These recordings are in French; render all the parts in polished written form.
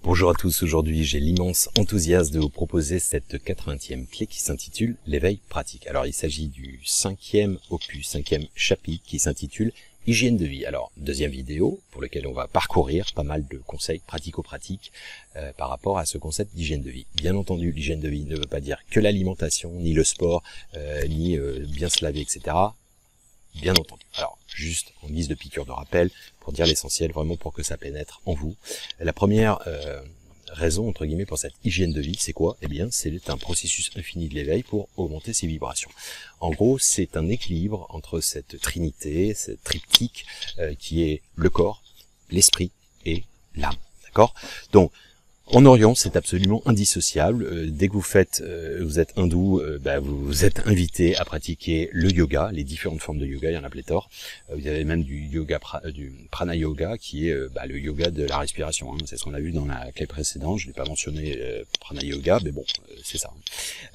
Bonjour à tous, aujourd'hui j'ai l'immense enthousiasme de vous proposer cette 80e clé qui s'intitule l'éveil pratique. Alors il s'agit du 5e opus, 5e chapitre qui s'intitule hygiène de vie. Alors deuxième vidéo pour lequel on va parcourir pas mal de conseils pratico-pratiques par rapport à ce concept d'hygiène de vie. Bien entendu, l'hygiène de vie ne veut pas dire que l'alimentation, ni le sport, ni bien se laver, etc. Bien entendu. Alors, juste en guise de piqûre de rappel, pour dire l'essentiel, vraiment pour que ça pénètre en vous. La première raison, entre guillemets, pour cette hygiène de vie, c'est quoi? Eh bien, c'est un processus infini de l'éveil pour augmenter ses vibrations. En gros, c'est un équilibre entre cette trinité, cette triptyque, qui est le corps, l'esprit et l'âme. D'accord? Donc, en Orient, c'est absolument indissociable. Dès que vous êtes hindou, vous êtes invité à pratiquer le yoga, les différentes formes de yoga, il y en a pléthore. Vous avez même du yoga, du prana yoga, qui est le yoga de la respiration. Hein. C'est ce qu'on a vu dans la clé précédente. Je n'ai pas mentionné prana yoga, mais bon, c'est ça.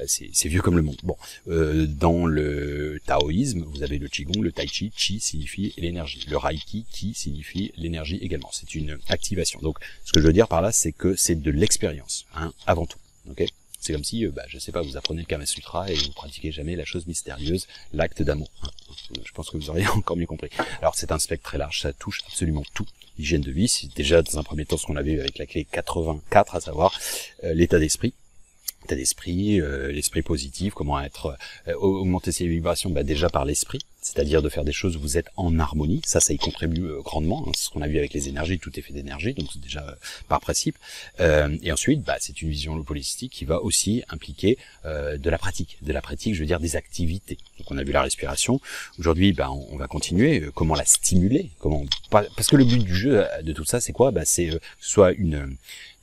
C'est vieux comme le monde. Bon, dans le taoïsme, vous avez le qigong, le tai chi. Chi signifie l'énergie. Le reiki, ki signifie l'énergie également. C'est une activation. Donc, ce que je veux dire par là, c'est que c'est de l'expérience, hein, avant tout. Ok, c'est comme si, je sais pas, vous apprenez le Kama Sutra et vous pratiquez jamais la chose mystérieuse, l'acte d'amour. Hein. Je pense que vous auriez encore mieux compris. Alors c'est un spectre très large, ça touche absolument tout. Hygiène de vie, c'est déjà dans un premier temps ce qu'on avait avec la clé 84, à savoir l'état d'esprit. L'esprit positif, comment augmenter ses vibrations, déjà par l'esprit, c'est-à-dire de faire des choses où vous êtes en harmonie, ça y contribue grandement, hein, c'est ce qu'on a vu avec les énergies, tout est fait d'énergie, donc c'est déjà par principe, et ensuite, c'est une vision holistique qui va aussi impliquer de la pratique, je veux dire des activités. Donc on a vu la respiration, aujourd'hui, on va continuer, comment la stimuler, parce que le but du jeu de tout ça, c'est quoi? C'est soit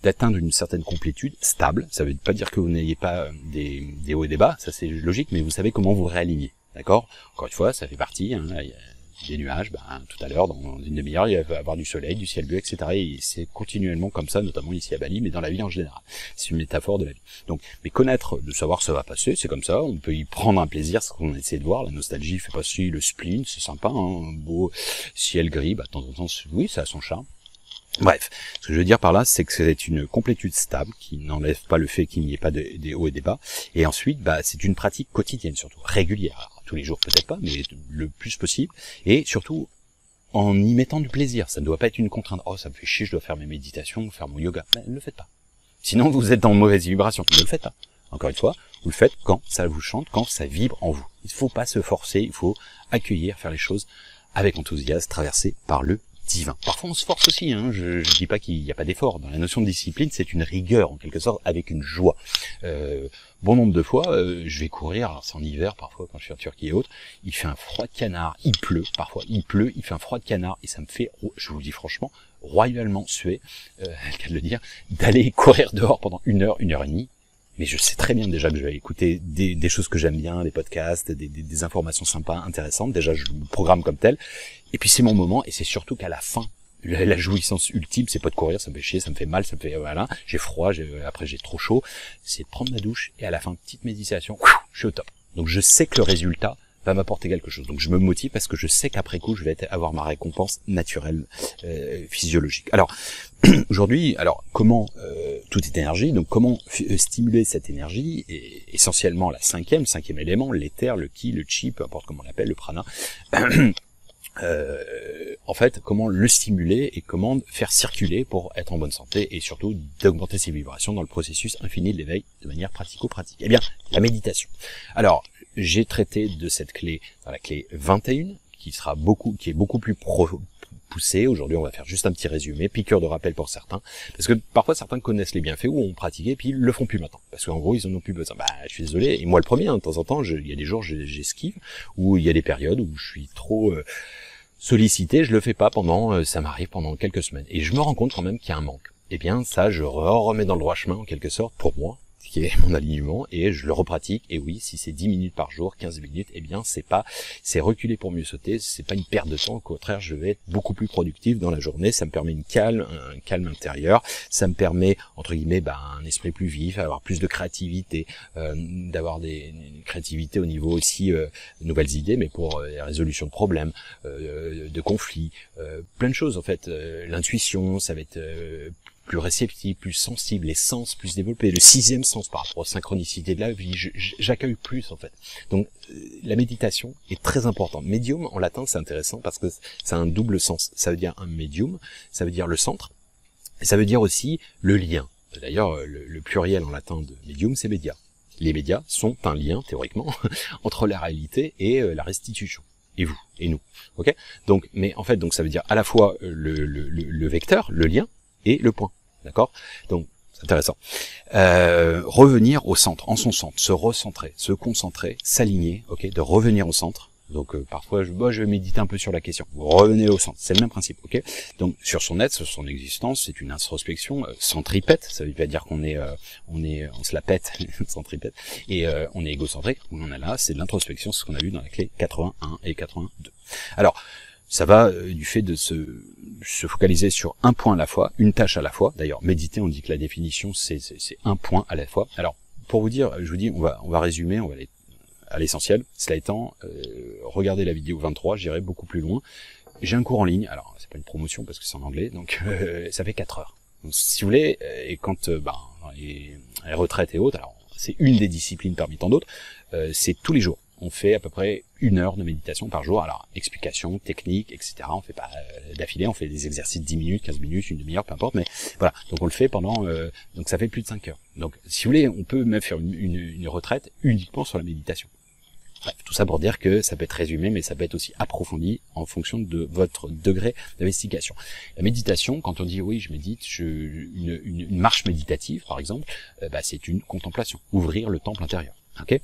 d'atteindre une certaine complétude stable. Ça veut pas dire que vous n'ayez pas des hauts et des bas, ça c'est logique, mais vous savez comment vous réaligner, d'accord? Encore une fois, ça fait partie, hein, là, il y a des nuages, tout à l'heure, dans une demi-heure, il va y avoir du soleil, du ciel bleu, etc. Et c'est continuellement comme ça, notamment ici à Bali, mais dans la vie en général. C'est une métaphore de la vie. Donc, mais connaître, de savoir que ça va passer, c'est comme ça, on peut y prendre un plaisir, c'est ce qu'on essaie de voir, la nostalgie fait passer le spleen, c'est sympa, hein, un beau ciel gris, de temps en temps, oui, ça a son charme. Bref, ce que je veux dire par là, c'est que c'est une complétude stable qui n'enlève pas le fait qu'il n'y ait pas des hauts et des bas. Et ensuite, c'est une pratique quotidienne, surtout régulière. Alors, tous les jours peut-être pas, mais le plus possible. Et surtout, en y mettant du plaisir. Ça ne doit pas être une contrainte. Oh, ça me fait chier, je dois faire mes méditations, faire mon yoga. Ne le faites pas. Sinon, vous êtes dans mauvaise vibration. Ne le faites pas. Encore une fois, vous le faites quand ça vous chante, quand ça vibre en vous. Il ne faut pas se forcer, il faut accueillir, faire les choses avec enthousiasme, traversé par le divin. Parfois on se force aussi, hein. Je dis pas qu'il n'y a pas d'effort. Dans la notion de discipline, c'est une rigueur en quelque sorte avec une joie. Bon nombre de fois, je vais courir, alors c'est en hiver parfois quand je suis en Turquie et autres, il fait un froid de canard, il pleut, parfois il pleut, il fait un froid de canard et ça me fait, je vous le dis franchement, royalement suer, le cas de le dire, d'aller courir dehors pendant une heure et demie. Mais je sais très bien déjà que je vais écouter des choses que j'aime bien, des podcasts, des informations sympas, intéressantes. Déjà, je le programme comme tel. Et puis c'est mon moment, et c'est surtout qu'à la fin, la jouissance ultime, c'est pas de courir, ça me fait chier, ça me fait mal, ça me fait, voilà, j'ai froid, après j'ai trop chaud. C'est de prendre ma douche, et à la fin, petite méditation, je suis au top. Donc je sais que le résultat va m'apporter quelque chose. Donc je me motive parce que je sais qu'après coup, je vais avoir ma récompense naturelle, physiologique. Alors, aujourd'hui, comment tout est énergie, donc comment stimuler cette énergie, et essentiellement la cinquième élément, l'éther, le ki, le chi, peu importe comment on l'appelle, le prana, en fait, comment le stimuler et comment faire circuler pour être en bonne santé et surtout d'augmenter ses vibrations dans le processus infini de l'éveil de manière pratico-pratique. Eh bien, la méditation. Alors, j'ai traité de cette clé dans la clé 21, qui est beaucoup plus poussée. Aujourd'hui, on va faire juste un petit résumé, piqûre de rappel pour certains, parce que parfois certains connaissent les bienfaits ou ont pratiqué, puis ils le font plus maintenant, parce qu'en gros, ils en ont plus besoin. Je suis désolé, et moi le premier, hein, de temps en temps, il y a des jours, j'esquive, ou il y a des périodes où je suis trop sollicité, je le fais pas ça m'arrive pendant quelques semaines, et je me rends compte quand même qu'il y a un manque. Eh bien, ça, je remets dans le droit chemin, en quelque sorte, pour moi, qui est mon alignement, et je le repratique, et oui, si c'est 10 minutes par jour, 15 minutes, eh bien, c'est reculer pour mieux sauter, c'est pas une perte de temps, au contraire, je vais être beaucoup plus productif dans la journée, ça me permet un calme intérieur, ça me permet, entre guillemets, un esprit plus vif, avoir plus de créativité, d'avoir une créativité au niveau aussi, nouvelles idées, mais pour la résolution de problèmes, de conflits, plein de choses, en fait, l'intuition, ça va être plus réceptif, plus sensible, les sens plus développés, le sixième sens par rapport aux synchronicités de la vie, j'accueille plus en fait. Donc la méditation est très importante. Médium en latin c'est intéressant parce que ça a un double sens. Ça veut dire un médium, ça veut dire le centre, et ça veut dire aussi le lien. D'ailleurs le pluriel en latin de médium c'est média. Les médias sont un lien théoriquement entre la réalité et la restitution. Et vous, et nous, ok? Donc, mais en fait, donc ça veut dire à la fois le vecteur, le lien, et le point, d'accord? Donc, c'est intéressant. Revenir au centre, en son centre, se recentrer, se concentrer, s'aligner, ok? De revenir au centre. Donc parfois je vais méditer un peu sur la question. Vous revenez au centre, c'est le même principe, ok? Donc sur son être, sur son existence, c'est une introspection centripète. Ça veut pas dire qu'on on se la pète centripète et on est égocentrique. On en a là, c'est de l'introspection, c'est ce qu'on a vu dans la clé 81 et 82. Alors ça va du fait de se focaliser sur un point à la fois, une tâche à la fois. D'ailleurs, méditer, on dit que la définition c'est un point à la fois. Alors pour vous dire, je vous dis, on va résumer, on va aller à l'essentiel. Cela étant, regardez la vidéo 23, j'irai beaucoup plus loin. J'ai un cours en ligne, alors c'est pas une promotion parce que c'est en anglais, donc ça fait 4 heures. Donc si vous voulez, et quand dans les retraites et autres, alors c'est une des disciplines parmi tant d'autres, c'est tous les jours. On fait à peu près 1 heure de méditation par jour. Alors, explication, technique, etc. On fait pas d'affilée, on fait des exercices 10 minutes, 15 minutes, une demi-heure, peu importe. Mais voilà, donc on le fait pendant... donc ça fait plus de 5 heures. Donc si vous voulez, on peut même faire une retraite uniquement sur la méditation. Bref, tout ça pour dire que ça peut être résumé, mais ça peut être aussi approfondi en fonction de votre degré d'investigation. La méditation, quand on dit oui, je médite, une marche méditative, par exemple, c'est une contemplation, ouvrir le temple intérieur. Ok ?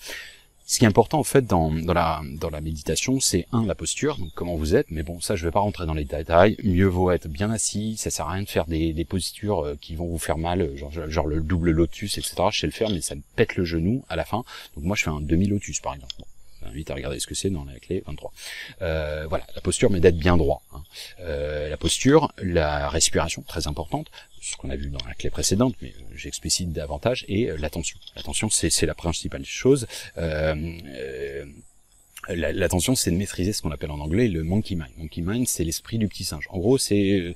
Ce qui est important en fait dans la méditation, c'est la posture, donc comment vous êtes, mais bon ça je vais pas rentrer dans les détails, mieux vaut être bien assis, ça sert à rien de faire des postures qui vont vous faire mal, genre le double lotus, etc. Je sais le faire mais ça me pète le genou à la fin, donc moi je fais un demi-lotus par exemple. Bon, je vous invite à regarder ce que c'est dans la clé 23. Voilà, la posture mais d'être bien droit. La posture, la respiration, très importante, ce qu'on a vu dans la clé précédente, mais j'explicite davantage, et l'attention. L'attention, c'est la principale chose. L'attention, c'est de maîtriser ce qu'on appelle en anglais le monkey mind. Monkey mind, c'est l'esprit du petit singe. En gros, c'est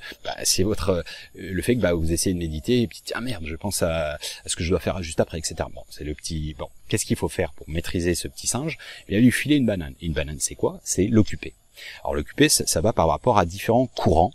votre le fait que vous essayez de méditer et puis tiens merde, je pense à ce que je dois faire juste après, etc. Bon, c'est le petit. Bon, qu'est-ce qu'il faut faire pour maîtriser ce petit singe? Il va lui filer une banane. Et une banane, c'est quoi? C'est l'occuper. Alors l'occuper, ça va par rapport à différents courants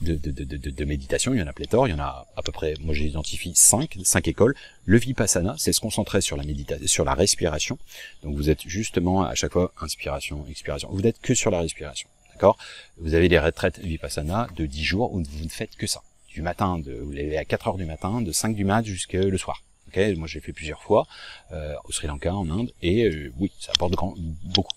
de méditation. Il y en a pléthore, il y en a à peu près, moi j'identifie 5 écoles. Le Vipassana, c'est se concentrer sur la méditation, sur la respiration. Donc vous êtes justement à chaque fois inspiration, expiration. Vous n'êtes que sur la respiration, d'accord? Vous avez des retraites Vipassana de 10 jours où vous ne faites que ça. Du matin, vous levez à 4 heures du matin, de 5 du mat jusqu'à le soir. Okay, moi j'ai fait plusieurs fois au Sri Lanka, en Inde, et oui, ça apporte beaucoup.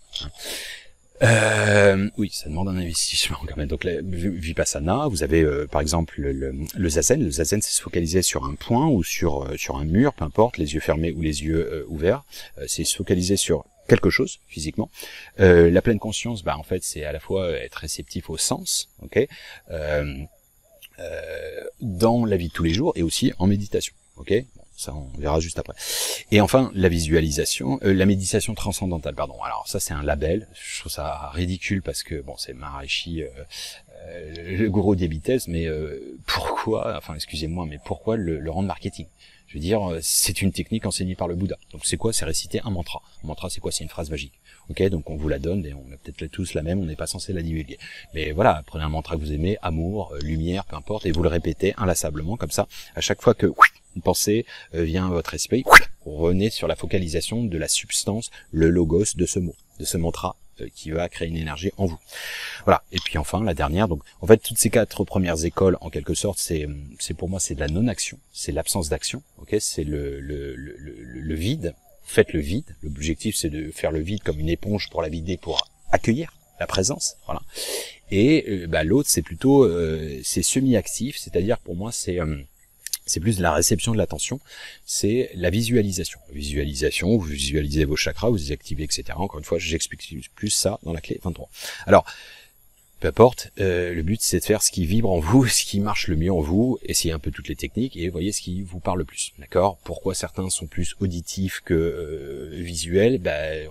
Oui, ça demande un investissement quand même. Donc la Vipassana, vous avez par exemple le Zazen. Le Zazen, c'est se focaliser sur un point ou sur un mur, peu importe, les yeux fermés ou les yeux ouverts. C'est se focaliser sur quelque chose physiquement. La pleine conscience, en fait, c'est à la fois être réceptif au sens, ok, dans la vie de tous les jours et aussi en méditation, ok. Ça, on verra juste après. Et enfin, la visualisation, la méditation transcendantale, pardon. Alors ça, c'est un label. Je trouve ça ridicule parce que, bon, c'est Maharishi, le gourou des Beatles, mais pourquoi, enfin, excusez-moi, mais pourquoi le rendre marketing? Je veux dire, c'est une technique enseignée par le Bouddha. Donc c'est quoi? C'est réciter un mantra. Un mantra, c'est quoi? C'est une phrase magique. Ok, donc on vous la donne et on a peut-être tous la même, on n'est pas censé la divulguer. Mais voilà, prenez un mantra que vous aimez, amour, lumière, peu importe, et vous le répétez inlassablement comme ça. À chaque fois que une pensée vient à votre esprit, vous revenez sur la focalisation de la substance, le logos de ce mot, de ce mantra qui va créer une énergie en vous. Voilà. Et puis enfin la dernière. Donc en fait toutes ces 4 premières écoles en quelque sorte c'est pour moi c'est de la non-action, c'est l'absence d'action. Ok, c'est le vide. Faites le vide. L'objectif c'est de faire le vide comme une éponge pour la vider, pour accueillir la présence. Voilà. Et l'autre c'est plutôt c'est semi-actif, c'est-à-dire pour moi c'est plus de la réception de l'attention, c'est la visualisation. Visualisation, vous visualisez vos chakras, vous les activez, etc. Encore une fois, j'explique plus ça dans la clé 23. Alors, peu importe, le but c'est de faire ce qui vibre en vous, ce qui marche le mieux en vous, essayer un peu toutes les techniques et voyez ce qui vous parle le plus, d'accord? Pourquoi certains sont plus auditifs que visuels?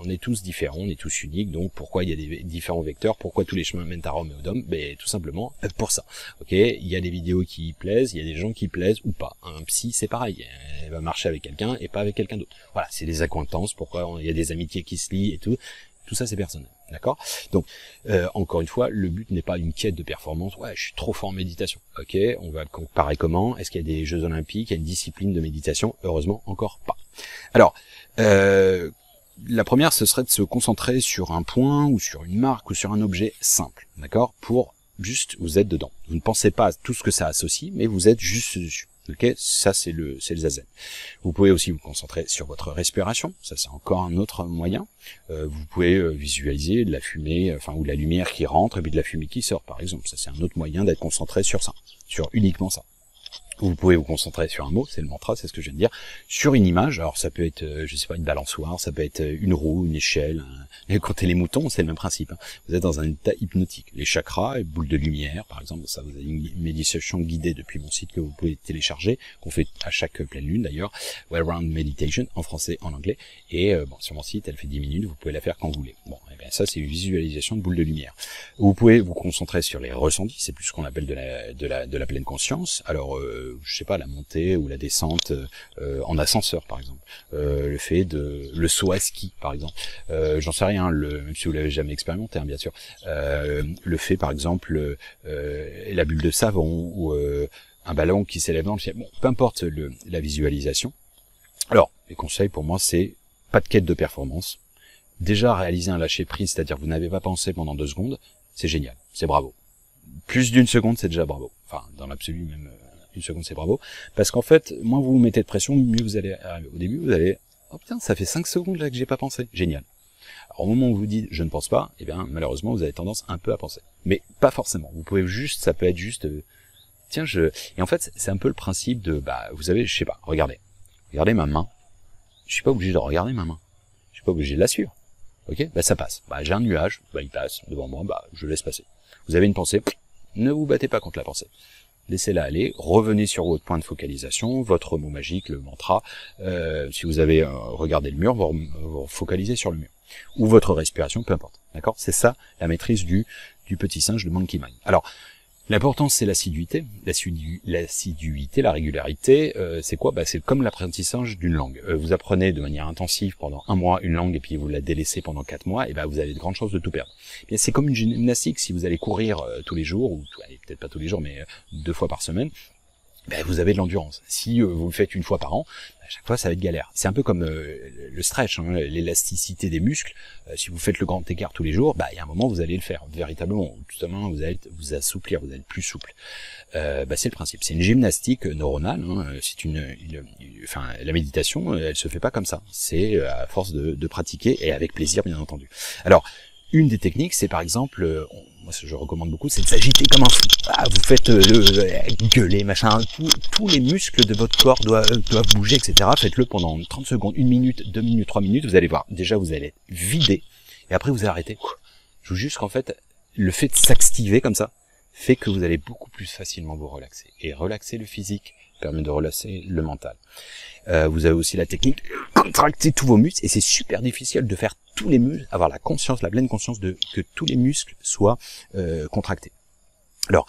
On est tous différents, on est tous uniques, donc pourquoi il y a des différents vecteurs, pourquoi tous les chemins mènent à Rome et au Dôme? Tout simplement pour ça, ok? Il y a des vidéos qui plaisent, il y a des gens qui plaisent ou pas. Un psy c'est pareil, elle va marcher avec quelqu'un et pas avec quelqu'un d'autre. Voilà, c'est des accointances, pourquoi il y a des amitiés qui se lient et tout ça c'est personnel, d'accord? Donc, encore une fois, le but n'est pas une quête de performance, ouais, je suis trop fort en méditation, ok, on va comparer comment, est-ce qu'il y a des Jeux Olympiques, il y a une discipline de méditation? Heureusement, encore pas. Alors, la première, ce serait de se concentrer sur un point, ou sur une marque, ou sur un objet simple, d'accord? Pour juste, vous êtes dedans. Vous ne pensez pas à tout ce que ça associe, mais vous êtes juste dessus. Ok, ça c'est le zazen. Vous pouvez aussi vous concentrer sur votre respiration, ça c'est encore un autre moyen. Vous pouvez visualiser de la fumée, ou de la lumière qui rentre et puis de la fumée qui sort par exemple. Ça c'est un autre moyen d'être concentré sur ça, sur uniquement ça. Vous pouvez vous concentrer sur un mot, c'est le mantra, c'est ce que je viens de dire, sur une image, alors ça peut être, je sais pas, une balançoire, ça peut être une roue, une échelle, compter les moutons, c'est le même principe, hein. Vous êtes dans un état hypnotique. Les chakras, les boules de lumière, par exemple, ça vous avez une méditation guidée depuis mon site que vous pouvez télécharger, qu'on fait à chaque pleine lune d'ailleurs, Well Round Meditation, en français, en anglais, et sur mon site, elle fait 10 minutes, vous pouvez la faire quand vous voulez. Bon, et bien ça c'est une visualisation de boules de lumière. Vous pouvez vous concentrer sur les ressentis, c'est plus ce qu'on appelle de la pleine conscience. Alors, je sais pas, la montée ou la descente en ascenseur par exemple, le fait de le saut à ski par exemple, j'en sais rien, même si vous l'avez jamais expérimenté, hein, bien sûr, le fait par exemple la bulle de savon ou un ballon qui s'élève dans le ciel, bon, peu importe la visualisation. Alors les conseils pour moi c'est pas de quête de performance, déjà réaliser un lâcher prise, c'est-à-dire vous n'avez pas pensé pendant 2 secondes, c'est génial, c'est bravo. Plus d'1 seconde c'est déjà bravo, enfin dans l'absolu même 1 seconde c'est bravo, parce qu'en fait, moins vous vous mettez de pression, mieux vous allez arriver. Au début, vous allez, oh putain, ça fait 5 secondes là que j'ai pas pensé, génial. Alors au moment où vous dites je ne pense pas, malheureusement vous avez tendance un peu à penser, mais pas forcément. Vous pouvez juste, ça peut être juste, et en fait c'est un peu le principe de, vous savez, je sais pas, regardez ma main, je suis pas obligé de regarder ma main, je suis pas obligé de la suivre, ok, ça passe, j'ai un nuage, il passe devant moi, je laisse passer. Vous avez une pensée, ne vous battez pas contre la pensée. Laissez-la aller, revenez sur votre point de focalisation, votre mot magique, le mantra. Si vous avez regardé le mur, vous focalisez sur le mur. Ou votre respiration, peu importe. D'accord? C'est ça la maîtrise du petit singe de Monkey Mind. Alors, l'important c'est l'assiduité. L'assiduité, la régularité, c'est quoi? C'est comme l'apprentissage d'une langue. Vous apprenez de manière intensive pendant 1 mois une langue et puis vous la délaissez pendant 4 mois, et vous avez de grandes chances de tout perdre. Bien, c'est comme une gymnastique. Si vous allez courir tous les jours, ou peut-être pas tous les jours, mais 2 fois par semaine, vous avez de l'endurance. Si vous le faites 1 fois par an, à chaque fois ça va être galère. C'est un peu comme le stretch, hein, l'élasticité des muscles. Si vous faites le grand écart tous les jours, il y a un moment vous allez le faire véritablement. Justement, vous allez vous assouplir, vous allez être plus souple. C'est le principe. C'est une gymnastique neuronale. Hein, c'est la méditation, elle se fait pas comme ça. C'est à force de pratiquer et avec plaisir, bien entendu. Alors, une des techniques, c'est par exemple, moi ce que je recommande beaucoup, c'est de s'agiter comme un fou. Vous faites gueuler, machin, tous les muscles de votre corps doivent bouger, etc. Faites-le pendant 30 secondes, 1 minute, 2 minutes, 3 minutes, vous allez voir. Déjà, vous allez être vidé, et après vous arrêtez. Je vous jure qu'en fait, le fait de s'activer comme ça, fait que vous allez beaucoup plus facilement vous relaxer. Et relaxer le physique permet de relaxer le mental. Vous avez aussi la technique de contracter tous vos muscles, et c'est super difficile de faire tous les muscles, avoir la pleine conscience que tous les muscles soient contractés. Alors,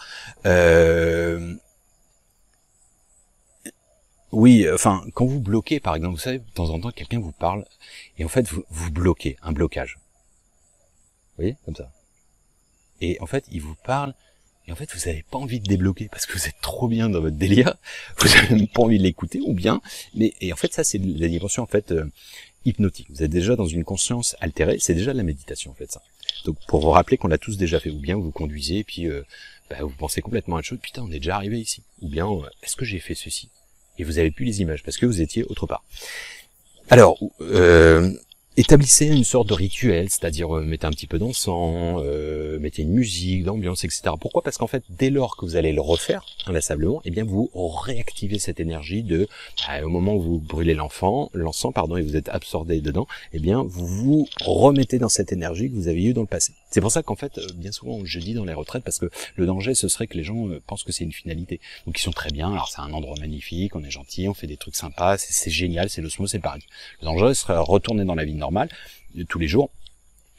quand vous bloquez, par exemple, vous savez, de temps en temps, quelqu'un vous parle, et en fait, vous bloquez, un blocage. Vous voyez, comme ça. Et en fait, il vous parle, et en fait, vous n'avez pas envie de débloquer, parce que vous êtes trop bien dans votre délire, vous n'avez même pas envie de l'écouter, et en fait, ça, c'est la dimension, en fait, hypnotique. Vous êtes déjà dans une conscience altérée, c'est déjà de la méditation, en fait, ça. Donc, pour vous rappeler qu'on l'a tous déjà fait, ou bien vous conduisez, et puis, vous pensez complètement à autre chose, putain, on est déjà arrivé ici. Ou bien, est-ce que j'ai fait ceci? Et vous avez plus les images, parce que vous étiez autre part. Alors, établissez une sorte de rituel, c'est-à-dire mettez un petit peu d'encens, mettez une musique, d'ambiance, etc. Pourquoi? Parce qu'en fait, dès lors que vous allez le refaire inlassablement, vous réactivez cette énergie au moment où vous brûlez l'encens, et vous êtes absorbé dedans, vous vous remettez dans cette énergie que vous avez eue dans le passé. C'est pour ça qu'en fait, bien souvent, je dis dans les retraites, parce que le danger, ce serait que les gens pensent que c'est une finalité. Donc ils sont très bien, alors c'est un endroit magnifique, on est gentil, on fait des trucs sympas, c'est génial, c'est l'osmose, c'est le paradis. Le danger serait retourner dans la vie normale, tous les jours,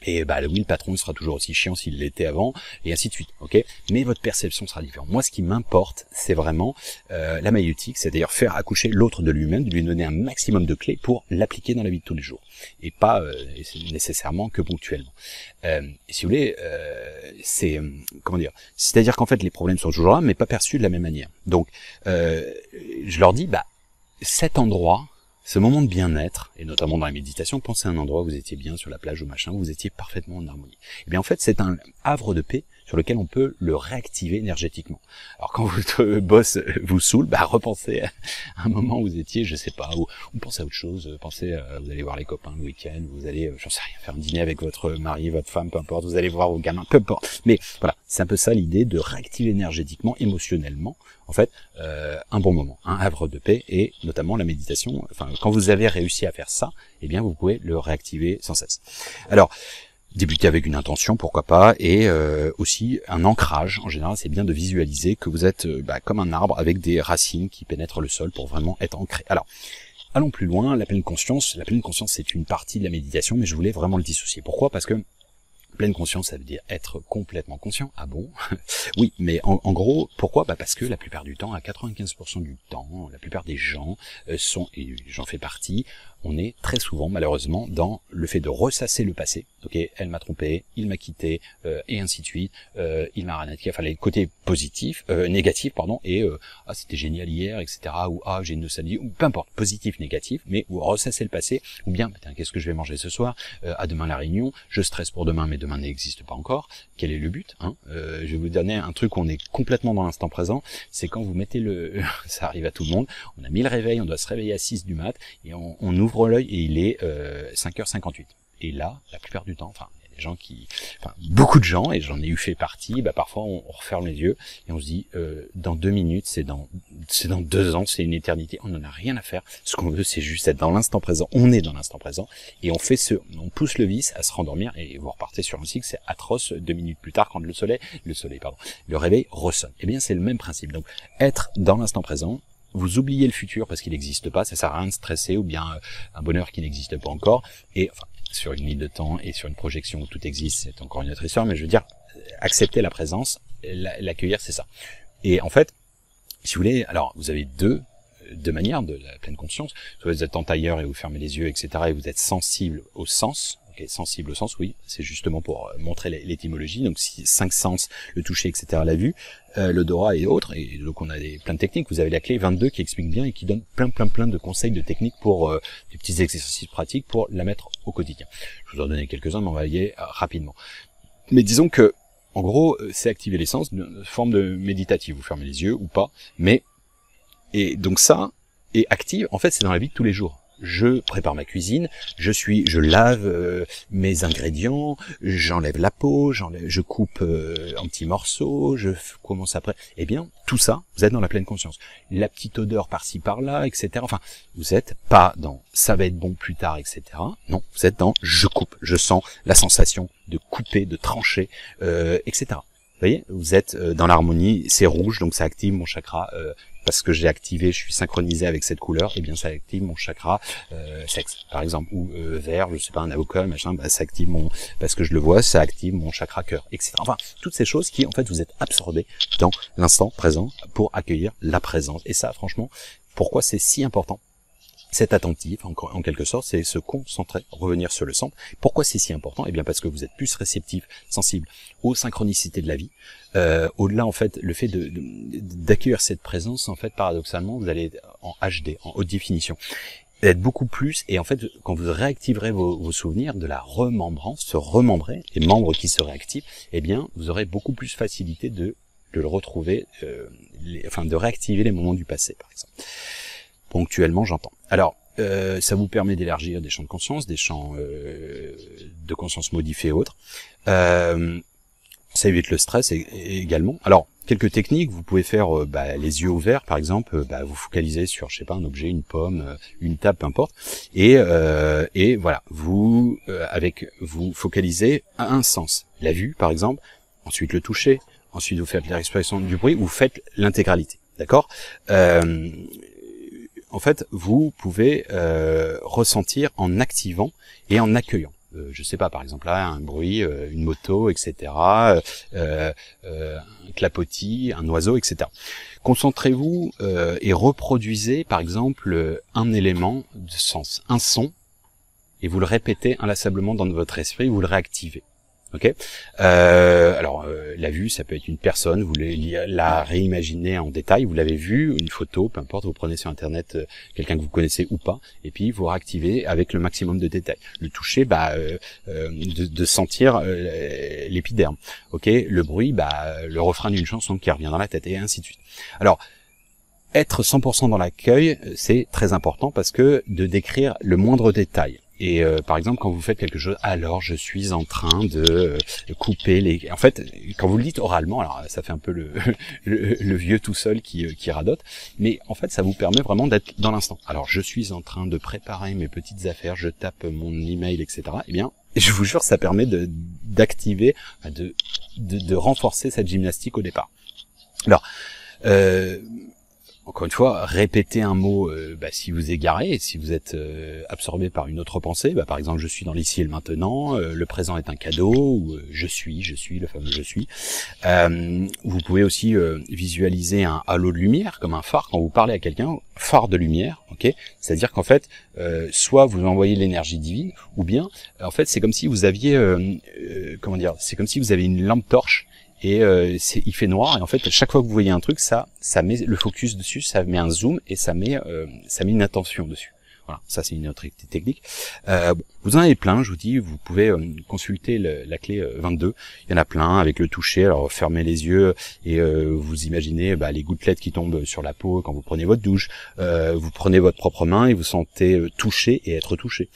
et bah oui, le patron sera toujours aussi chiant s'il l'était avant, et ainsi de suite, ok. Mais votre perception sera différente. Moi, ce qui m'importe, c'est vraiment la maïeutique, c'est-à-dire faire accoucher l'autre de lui-même, de lui donner un maximum de clés pour l'appliquer dans la vie de tous les jours, et pas nécessairement que ponctuellement. Si vous voulez, c'est comment dire, c'est-à-dire qu'en fait les problèmes sont toujours là, mais pas perçus de la même manière. Donc, je leur dis, bah cet endroit, ce moment de bien-être, et notamment dans la méditation, pensez à un endroit où vous étiez bien sur la plage ou machin, où vous étiez parfaitement en harmonie. Et bien en fait, c'est un havre de paix sur lequel on peut le réactiver énergétiquement. Alors quand votre boss vous saoule, bah repensez à un moment où vous étiez, je sais pas, ou pensez à autre chose, pensez vous allez voir les copains le week-end, vous allez, j'en sais rien, faire un dîner avec votre mari, votre femme, peu importe, vous allez voir vos gamins, peu importe. Mais voilà, c'est un peu ça l'idée de réactiver énergétiquement, émotionnellement, en fait, un bon moment, un havre de paix, et notamment la méditation. Enfin, quand vous avez réussi à faire ça, eh bien vous pouvez le réactiver sans cesse. Alors, débuter avec une intention, pourquoi pas, et aussi un ancrage. En général, c'est bien de visualiser que vous êtes comme un arbre avec des racines qui pénètrent le sol pour vraiment être ancré. Alors, allons plus loin, la pleine conscience. La pleine conscience, c'est une partie de la méditation, mais je voulais vraiment le dissocier. Pourquoi ? Parce que pleine conscience, ça veut dire être complètement conscient. Ah bon? Oui, mais en gros, pourquoi ? Parce que la plupart du temps, à 95% du temps, la plupart des gens sont, et j'en fais partie, on est très souvent, malheureusement, dans le fait de ressasser le passé. Ok, elle m'a trompé, il m'a quitté, et ainsi de suite. Il m'a ranaqué. Enfin, les côtés positifs, négatifs, pardon, et ah c'était génial hier, etc. Ou ah j'ai une nostalgie, ou peu importe, positif, négatif, mais ou ressasser le passé, ou bien qu'est-ce que je vais manger ce soir, à demain la réunion, je stresse pour demain, mais demain n'existe pas encore. Quel est le but, hein? Je vais vous donner un truc où on est complètement dans l'instant présent. C'est quand vous mettez le, ça arrive à tout le monde. On a mis le réveil, on doit se réveiller à 6 du mat, et on ouvre l'œil et il est 5h58. Et là, la plupart du temps, enfin, il y a des gens qui, enfin, beaucoup de gens, et j'en ai eu fait partie, parfois on referme les yeux et on se dit, dans 2 minutes, c'est dans 2 ans, c'est une éternité, on n'en a rien à faire. Ce qu'on veut, c'est juste être dans l'instant présent. On est dans l'instant présent et on pousse le vice à se rendormir et vous repartez sur un cycle, c'est atroce 2 minutes plus tard quand le réveil ressonne. Eh bien, c'est le même principe. Donc, être dans l'instant présent. Vous oubliez le futur parce qu'il n'existe pas, ça sert à rien de stresser, ou bien un bonheur qui n'existe pas encore, et enfin, sur une ligne de temps et sur une projection où tout existe, c'est encore une autre histoire, mais je veux dire, accepter la présence, l'accueillir, c'est ça. Et en fait, si vous voulez, alors vous avez deux manières de la pleine conscience, soit vous êtes en tailleur et vous fermez les yeux, etc., et vous êtes sensible au sens. Sensible au sens, oui, c'est justement pour montrer l'étymologie, donc 5 sens, le toucher, etc., la vue, l'odorat et autres, et donc on a plein de techniques. Vous avez la clé 22 qui explique bien et qui donne plein de conseils, de techniques pour des petits exercices pratiques pour la mettre au quotidien. Je vous en donner quelques-uns, mais on va y aller rapidement. Mais disons que, en gros, c'est activer les sens, une forme de méditative, vous fermez les yeux ou pas, mais, et donc ça, est active, en fait c'est dans la vie de tous les jours. Je prépare ma cuisine, je lave mes ingrédients, j'enlève la peau, je coupe en petits morceaux, je commence après. Eh bien, tout ça, vous êtes dans la pleine conscience. La petite odeur par-ci par-là, etc. Enfin, vous êtes pas dans ça va être bon plus tard, etc. Non, vous êtes dans je coupe, je sens la sensation de couper, de trancher, etc. Vous voyez, vous êtes dans l'harmonie, c'est rouge, donc ça active mon chakra, parce que j'ai activé, je suis synchronisé avec cette couleur, et bien ça active mon chakra sexe, par exemple, ou vert, je sais pas, un avocat, machin, ça active parce que je le vois, ça active mon chakra cœur, etc. Enfin, toutes ces choses qui, en fait, vous êtes absorbés dans l'instant présent pour accueillir la présence. Et ça, franchement, pourquoi c'est si important ? C'est attentif, en quelque sorte, c'est se concentrer, revenir sur le centre. Pourquoi c'est si important ? Eh bien parce que vous êtes plus réceptif, sensible aux synchronicités de la vie. Au-delà, en fait, le fait d'accueillir cette présence, en fait, paradoxalement, vous allez en HD, en haute définition, être beaucoup plus, et en fait, quand vous réactiverez vos souvenirs de la remembrance, se remembrer, les membres qui se réactivent, eh bien, vous aurez beaucoup plus facilité de le retrouver, de réactiver les moments du passé, par exemple. Ponctuellement, j'entends. Alors, ça vous permet d'élargir des champs de conscience, des champs de conscience modifiés et autres. Ça évite le stress également. Alors, quelques techniques, vous pouvez faire les yeux ouverts, par exemple, vous focalisez sur, je sais pas, un objet, une pomme, une table, peu importe, et voilà, vous focalisez à un sens, la vue, par exemple, ensuite le toucher, ensuite vous faites la respiration du bruit, vous faites l'intégralité, d'accord. En fait, vous pouvez ressentir en activant et en accueillant. Je sais pas, par exemple là, un bruit, une moto, etc., un clapotis, un oiseau, etc. Concentrez-vous et reproduisez, par exemple, un élément de sens, un son, et vous le répétez inlassablement dans votre esprit, vous le réactivez. Ok. La vue, ça peut être une personne, vous la réimaginez en détail, vous l'avez vu, une photo, peu importe, vous prenez sur internet quelqu'un que vous connaissez ou pas, et puis vous réactivez avec le maximum de détails. Le toucher, de sentir l'épiderme. Ok. Le bruit, le refrain d'une chanson qui revient dans la tête, et ainsi de suite. Alors, être 100% dans l'accueil, c'est très important parce que de décrire le moindre détail. Et par exemple, quand vous faites quelque chose, alors je suis en train de couper les... En fait, quand vous le dites oralement, alors ça fait un peu le vieux tout seul qui radote, mais en fait, ça vous permet vraiment d'être dans l'instant. Alors, je suis en train de préparer mes petites affaires, je tape mon email, etc. Eh bien, je vous jure, ça permet d'activer, de renforcer cette gymnastique au départ. Alors, encore une fois, répétez un mot si vous égarez, si vous êtes absorbé par une autre pensée, par exemple je suis dans l'ici et le maintenant, le présent est un cadeau, ou je suis, le fameux je suis. Vous pouvez aussi visualiser un halo de lumière, comme un phare quand vous parlez à quelqu'un, phare de lumière, ok. C'est-à-dire qu'en fait, soit vous envoyez l'énergie divine, ou bien en fait c'est comme si vous aviez, c'est comme si vous avez une lampe torche. Et il fait noir, et en fait chaque fois que vous voyez un truc, ça met le focus dessus, ça met un zoom et ça met une attention dessus. Voilà, ça c'est une autre technique. Vous en avez plein, je vous dis, vous pouvez consulter la clé 22. Il y en a plein avec le toucher. Alors fermez les yeux et vous imaginez les gouttelettes qui tombent sur la peau quand vous prenez votre douche. Vous prenez votre propre main et vous sentez toucher et être touché.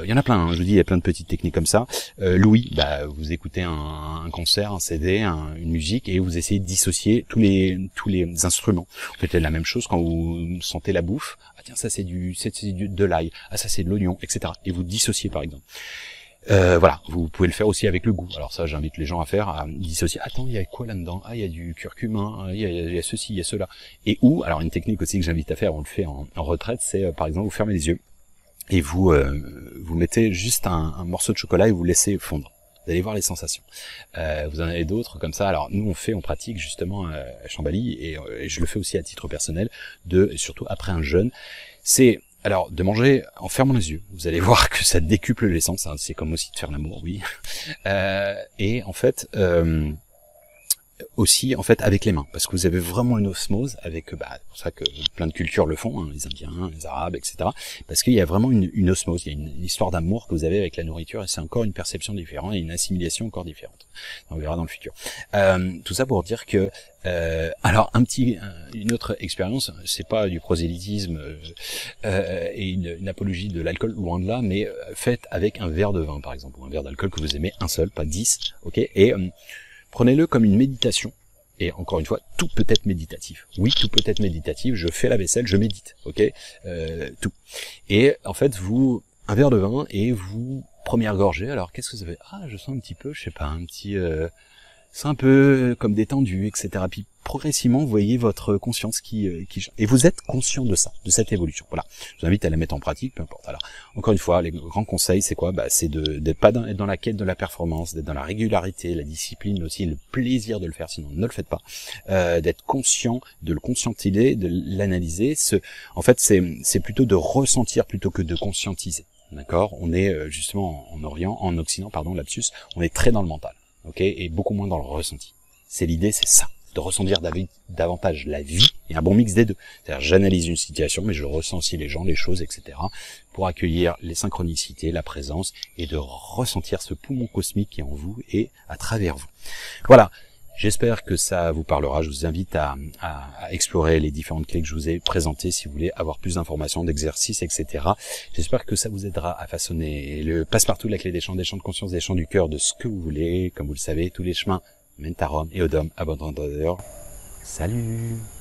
Il y en a plein, hein, je vous dis, il y a plein de petites techniques comme ça. L'ouïe, vous écoutez un concert, un CD, une musique, et vous essayez de dissocier tous les instruments. Vous faites la même chose quand vous sentez la bouffe. Ah tiens, ça c'est de l'ail, ah ça c'est de l'oignon, etc. Et vous dissociez par exemple. Voilà, vous pouvez le faire aussi avec le goût. Alors ça, j'invite les gens à faire, à dissocier. Attends, il y a quoi là-dedans? Ah, il y a du curcuma, il y a ceci, il y a cela. Et alors une technique aussi que j'invite à faire, on le fait en retraite, c'est par exemple vous fermez les yeux et vous mettez juste un morceau de chocolat et vous laissez fondre. Vous allez voir les sensations. Vous en avez d'autres comme ça. Alors nous on pratique justement à Chambali et je le fais aussi à titre personnel, surtout après un jeûne. C'est alors de manger en fermant les yeux. Vous allez voir que ça décuple l'essence. Hein, c'est comme aussi de faire l'amour, oui. Et en fait. Aussi en fait avec les mains, parce que vous avez vraiment une osmose avec, c'est pour ça que plein de cultures le font, hein, les Indiens, les Arabes, etc. Parce qu'il y a vraiment une osmose, il y a une histoire d'amour que vous avez avec la nourriture, et c'est encore une perception différente et une assimilation encore différente. On verra dans le futur. Tout ça pour dire que alors une autre expérience, c'est pas du prosélytisme et une apologie de l'alcool, loin de là, mais faites avec un verre de vin par exemple, ou un verre d'alcool que vous aimez, un seul, pas 10, ok, et prenez-le comme une méditation. Et encore une fois, tout peut être méditatif. Oui, tout peut être méditatif. Je fais la vaisselle, je médite. Ok, tout. Et en fait, un verre de vin et vous première gorgée. Alors, qu'est-ce que ça fait? Ah, je sens un petit peu, je sais pas, un petit, c'est un peu comme détendu, etc. Puis progressivement, vous voyez votre conscience qui et vous êtes conscient de ça, de cette évolution. Voilà. Je vous invite à la mettre en pratique, peu importe. Alors, encore une fois, les grands conseils, c'est quoi? C'est d'être pas dans la quête de la performance, d'être dans la régularité, la discipline aussi, le plaisir de le faire, sinon ne le faites pas. D'être conscient, de le conscientiser, de l'analyser. En fait, c'est plutôt de ressentir plutôt que de conscientiser. D'accord? On est justement en Occident, lapsus, on est très dans le mental. Ok, et beaucoup moins dans le ressenti. C'est l'idée, c'est ça, de ressentir davantage la vie et un bon mix des deux. C'est-à-dire, j'analyse une situation, mais je ressens aussi les gens, les choses, etc. pour accueillir les synchronicités, la présence et de ressentir ce poumon cosmique qui est en vous et à travers vous. Voilà. J'espère que ça vous parlera. Je vous invite à explorer les différentes clés que je vous ai présentées si vous voulez avoir plus d'informations, d'exercices, etc. J'espère que ça vous aidera à façonner le passe-partout de la clé des champs de conscience, des champs du cœur, de ce que vous voulez. Comme vous le savez, tous les chemins Mentarum, Eodom, Abandonador. Salut!